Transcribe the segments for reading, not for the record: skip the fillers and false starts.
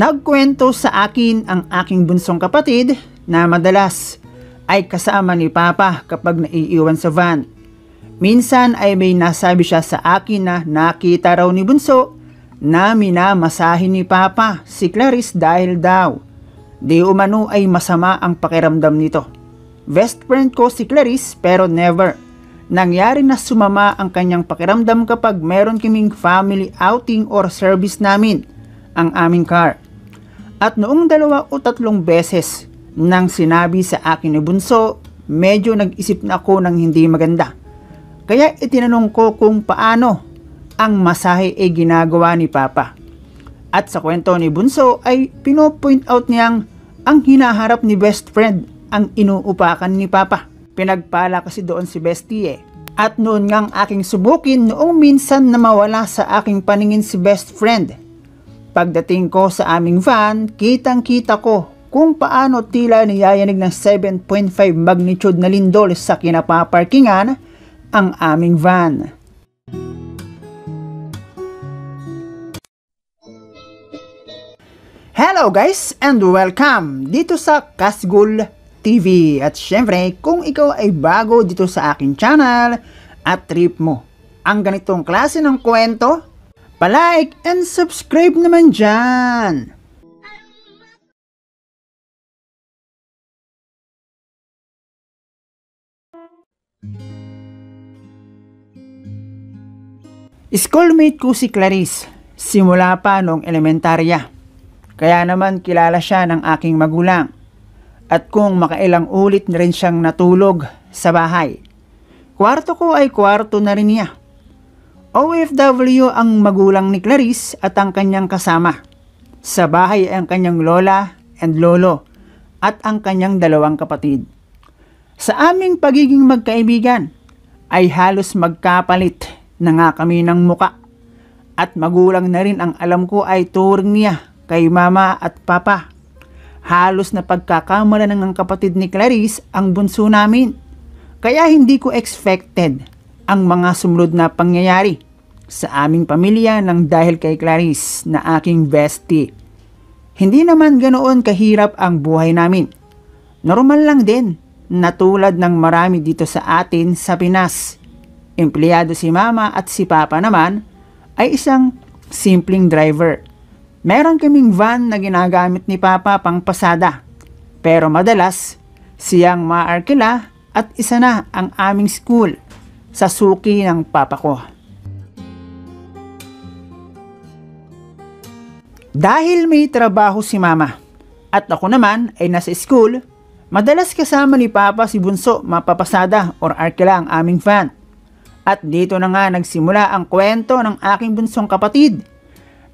Nagkwento sa akin ang aking bunsong kapatid na madalas ay kasama ni Papa kapag naiiwan sa van. Minsan ay may nasabi siya sa akin na nakita raw ni bunso na minamasahin ni Papa si Clarice dahil daw di umano ay masama ang pakiramdam nito. Best friend ko si Clarice pero never nangyari na sumama ang kanyang pakiramdam kapag meron kaming family outing or service namin ang aming car. At noong 2 o 3 beses nang sinabi sa akin ni bunso, medyo nag-isip na ako ng hindi maganda. Kaya itinanong ko kung paano ang masahe ay ginagawa ni Papa. At sa kwento ni bunso ay pinopoint out niyang ang hinaharap ni best friend ang inuupakan ni Papa. Pinagpala kasi doon si Bestie eh. At noon ngang aking subukin noong minsan na mawala sa aking paningin si best friend. Pagdating ko sa aming van, kitang-kita ko kung paano tila niyayanig ng 7.5 magnitude na lindol sa kinapaparkingan ang aming van. Hello guys and welcome dito sa Kasgul TV. At syempre, kung ikaw ay bago dito sa aking channel at trip mo ang ganitong klase ng kwento, palike and subscribe naman dyan. Schoolmate ko si Clarice simula pa noong elementarya. Kaya naman kilala siya ng aking magulang. At kung makailang ulit na rin siyang natulog sa bahay. Kwarto ko ay kwarto na rin niya. OFW ang magulang ni Clarice at ang kanyang kasama. Sa bahay ay ang kanyang lola and lolo at ang kanyang 2 kapatid. Sa aming pagiging magkaibigan ay halos magkapalit na nga kami ng muka. At magulang na rin ang alam ko ay turing niya kay mama at papa. Halos na pagkakamala ng kapatid ni Clarice ang bunso namin. Kaya hindi ko expected ang mga sumunod na pangyayari sa aming pamilya nang dahil kay Clarice na aking bestie. Hindi naman ganoon kahirap ang buhay namin. Normal lang din na tulad ng marami dito sa atin sa Pinas. Empleyado si mama at si papa naman ay isang simpleng driver. Meron kaming van na ginagamit ni Papa pang pasada. Pero madalas, siyang maarkila at isa na ang aming school sa suki ng Papa ko. Dahil may trabaho si Mama at ako naman ay nasa school, madalas kasama ni Papa si bunso mapapasada or arkila ang aming van. At dito na nga nagsimula ang kwento ng aking bunsong kapatid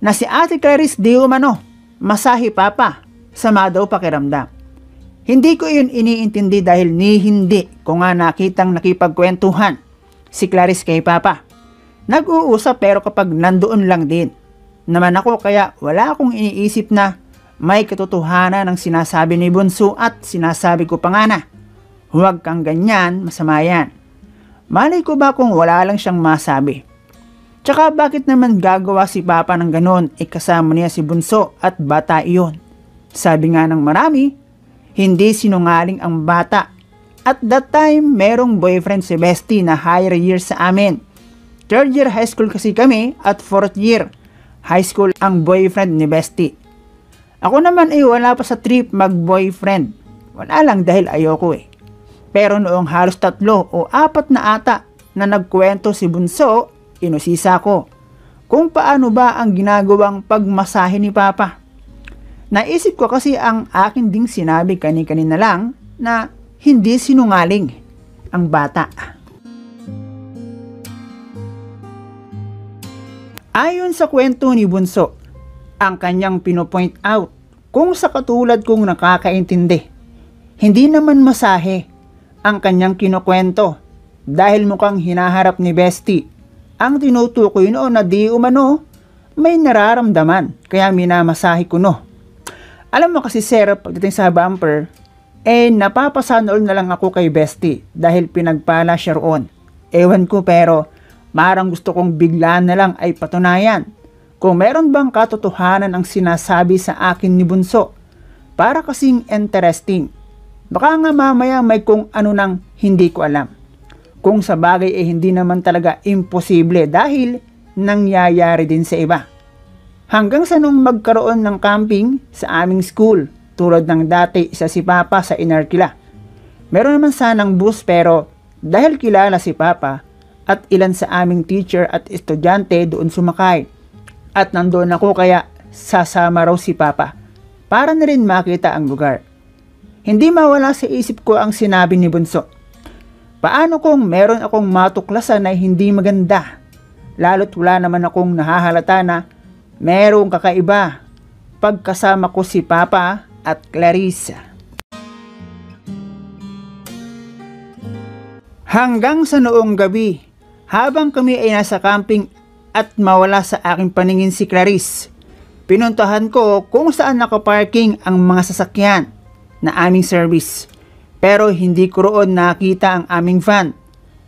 na si Ate Clarice di umano, masahi Papa, sama daw pakiramdam. Hindi ko yun iniintindi dahil hindi ko nga nakitang nakipagkwentuhan si Clarice kay Papa. Nag-uusap pero kapag nandoon lang din naman ako kaya wala akong iniisip na may katotohanan ng sinasabi ni bunso at sinasabi ko pa nga na, huwag kang ganyan, masama yan. Malay ko ba kung wala lang siyang masabi? Tsaka bakit naman gagawa si Papa ng ganon kasama niya si bunso at bata iyon? Sabi nga ng marami, hindi sinungaling ang bata. At that time, merong boyfriend si Bestie na higher year sa amin. 3rd year high school kasi kami at 4th year high school ang boyfriend ni Bestie. Ako naman ay wala pa sa trip mag-boyfriend. Wala lang dahil ayoko eh. Pero noong halos 3 o 4 na ata na nagkwento si bunso, inusisa ko kung paano ba ang ginagawang pagmasahe ni Papa. Naisip ko kasi ang akin ding sinabi kani-kanina lang na hindi sinungaling ang bata. Ayon sa kwento ni bunso, ang kanyang pinopoint out kung sa katulad kong nakakaintindi, hindi naman masahe ang kanyang kinukwento dahil mukhang hinaharap ni Bestie ang tinutukoy noon na di umano may nararamdaman kaya minamasahe ko no. Alam mo kasi sir, pagdating sa bumper, napapasanool na lang ako kay Bestie dahil pinagpala siya roon. Ewan ko pero parang gusto kong biglaan na lang ay patunayan kung meron bang katotohanan ang sinasabi sa akin ni Bunso. Para kasing interesting. Baka nga mamaya may kung ano nang hindi ko alam. Kung sa bagay hindi naman talaga imposible dahil nangyayari din sa iba. Hanggang sa nung magkaroon ng camping sa aming school, tulad ng dati isa si Papa sa Inarkila. Meron naman sanang bus pero dahil kilala si Papa at ilan sa aming teacher at estudyante doon sumakay. At nandoon ako kaya sasama raw si Papa para na rin makita ang lugar. Hindi mawala sa isip ko ang sinabi ni Bunso. Paano kung meron akong matuklasan na hindi maganda? Lalo't wala naman akong nahahalata na merong kakaiba pagkasama ko si Papa at Clarissa. Hanggang sa noong gabi, habang kami ay nasa camping at mawala sa aking paningin si Clarice, pinuntahan ko kung saan nakaparking ang mga sasakyan na aming service. Pero hindi ko roon nakita ang aming van.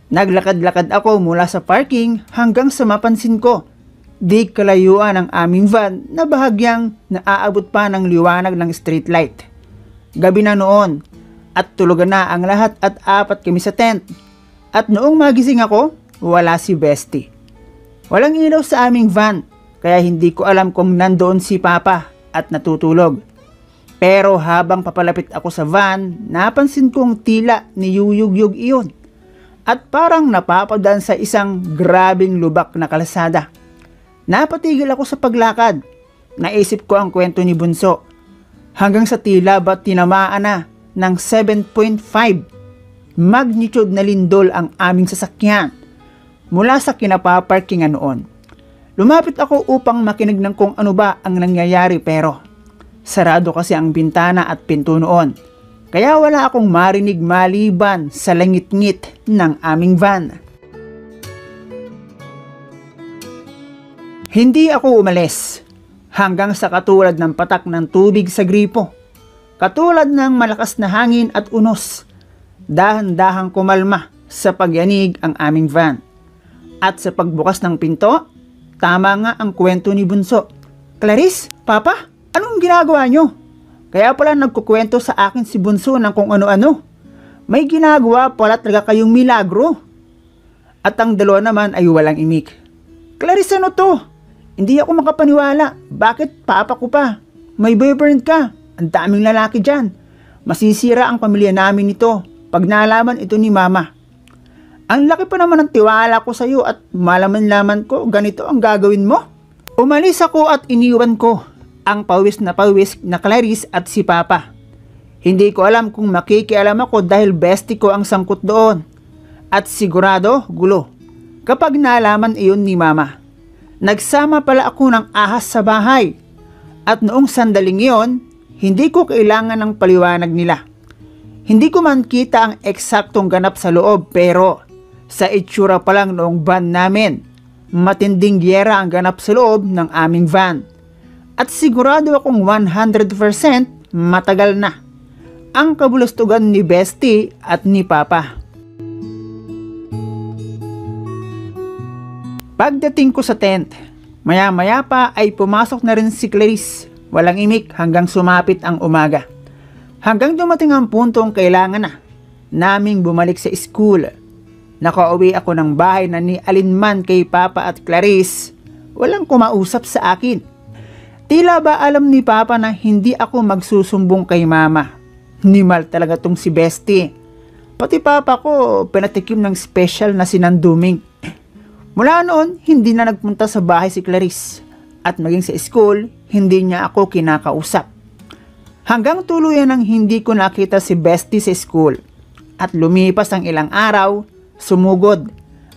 Naglakad-lakad ako mula sa parking hanggang sa mapansin ko. Di kalayuan ang aming van na bahagyang naaabot pa ng liwanag ng streetlight. Gabi na noon at tulugan na ang lahat at apat kami sa tent. At noong magising ako, wala si Bestie. Walang ilaw sa aming van kaya hindi ko alam kung nandoon si Papa at natutulog. Pero habang papalapit ako sa van, napansin kong tila niyuyugyug iyon. At parang napapadaan sa isang grabing lubak na kalsada. Napatigil ako sa paglakad. Naisip ko ang kwento ni Bunso. Hanggang sa tila ba tinamaan na ng 7.5 magnitude na lindol ang aming sasakyan mula sa kinapaparkingan noon. Lumapit ako upang makinig ng kung ano ba ang nangyayari pero sarado kasi ang bintana at pinto noon. Kaya wala akong marinig maliban sa langit-ngit ng aming van. Hindi ako umalis hanggang sa katulad ng patak ng tubig sa gripo. Katulad ng malakas na hangin at unos. Dahan-dahang kumalma sa pagyanig ang aming van. At sa pagbukas ng pinto, tama nga ang kwento ni Bunso. Clarice, Papa, anong ginagawa nyo? Kaya pala nagkukwento sa akin si Bunso ng kung ano-ano. May ginagawa pala talaga kayong milagro. At ang dalawa naman ay walang imik. Clarice, ano to? Hindi ako makapaniwala. Bakit Papa ko pa? May boyfriend ka. Ang daming lalaki dyan. Masisira ang pamilya namin nito pag nalaman ito ni Mama. Ang laki pa naman ng tiwala ko sa iyo at malaman-laman ko ganito ang gagawin mo. Umalis ako at iniwan ko ang pawis na Clarice at si Papa. Hindi ko alam kung makikialam ako dahil bestie ko ang sangkot doon. At sigurado gulo kapag nalaman iyon ni Mama. Nagsama pala ako ng ahas sa bahay. At noong sandaling iyon, hindi ko kailangan ng paliwanag nila. Hindi ko man kita ang eksaktong ganap sa loob pero sa itsura pa lang noong van namin, matinding gyera ang ganap sa loob ng aming van. At sigurado akong 100% matagal na ang kabulustugan ni Bestie at ni Papa. Pagdating ko sa tent, maya-maya pa ay pumasok na rin si Clarice. Walang imik hanggang sumapit ang umaga. Hanggang dumating ang puntong kailangan na naming bumalik sa school. Nakauwi ako ng bahay na ni alinman kay Papa at Clarice. Walang kumausap sa akin. Tila ba alam ni Papa na hindi ako magsusumbong kay Mama. Nimal talaga tong si Bestie. Pati Papa ko pinatikim ng special na sinanduming. Mula noon, hindi na nagpunta sa bahay si Clarice. At maging sa school, hindi niya ako kinakausap. Hanggang tuluyan nang hindi ko nakita si Bestie sa school. At lumipas ang ilang araw, sumugod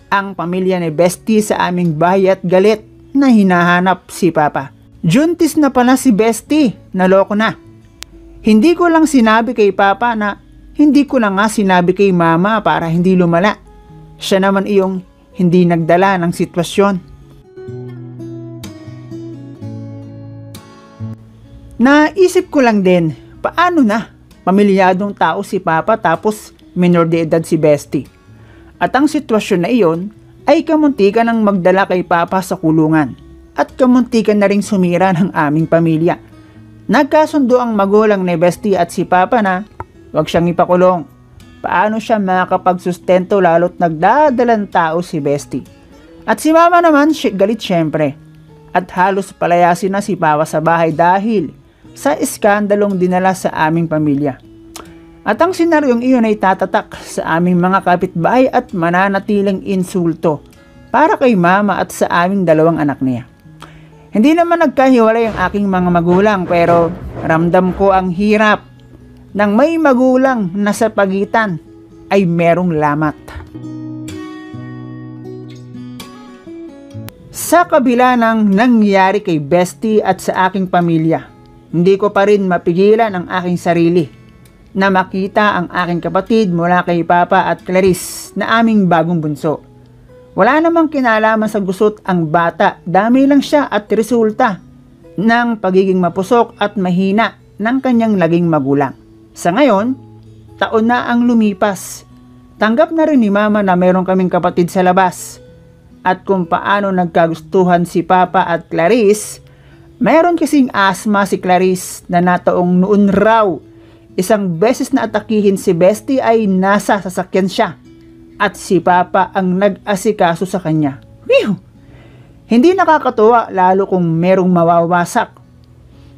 ang pamilya ni Bestie sa aming bahay at galit na hinahanap si Papa. Juntis na pala si Bestie, naloko na. Hindi ko lang sinabi kay Papa na hindi ko na nga sinabi kay Mama para hindi lumala. Siya naman iyong hindi nagdala ng sitwasyon. Naisip ko lang din, paano na? Pamilyadong tao si Papa tapos minor de edad si Bestie. At ang sitwasyon na iyon ay kamuntikan ng magdala kay Papa sa kulungan. at kamuntikan na ring sumira ng aming pamilya. Nagkasundo ang magulang ni Bestie at si Papa na huwag siyang ipakulong. Paano siya makapagsustento lalo't nagdadalang tao si Bestie? At si Mama naman galit syempre. At halos palayasin na si Papa sa bahay dahil sa iskandalong dinala sa aming pamilya. At ang senaryong iyon ay tatatak sa aming mga kapitbahay at mananatiling insulto para kay Mama at sa aming dalawang anak niya. Hindi naman nagkahiwalay ang aking mga magulang pero ramdam ko ang hirap nang may magulang na sa pagitan ay merong lamat. Sa kabila ng nangyari kay Bestie at sa aking pamilya, hindi ko pa rin mapigilan ang aking sarili na makita ang aking kapatid mula kay Papa at Clarice na aming bagong bunso. Wala namang kinalaman sa gusot ang bata, dami lang siya at resulta ng pagiging mapusok at mahina ng kanyang naging magulang. Sa ngayon, taon na ang lumipas. Tanggap na rin ni Mama na meron kaming kapatid sa labas. At kung paano nagkagustuhan si Papa at Clarice, meron kasing asma si Clarice na nataong noon raw isang beses na atakihin si Bestie ay nasa sasakyan siya at si Papa ang nag-asikaso sa kanya. Whew! Hindi nakakatuwa lalo kung merong mawawasak.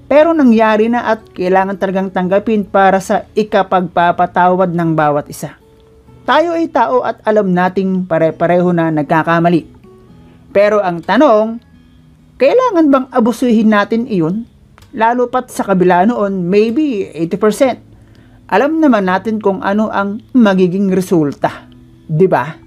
Pero nangyari na at kailangan talagang tanggapin para sa ikapagpapatawad ng bawat isa. Tayo ay tao at alam nating pare-pareho na nagkakamali. Pero ang tanong, kailangan bang abusuhin natin iyon? Lalo pat sa kabila noon, maybe 80%. Alam naman natin kung ano ang magiging resulta. 'Di ba?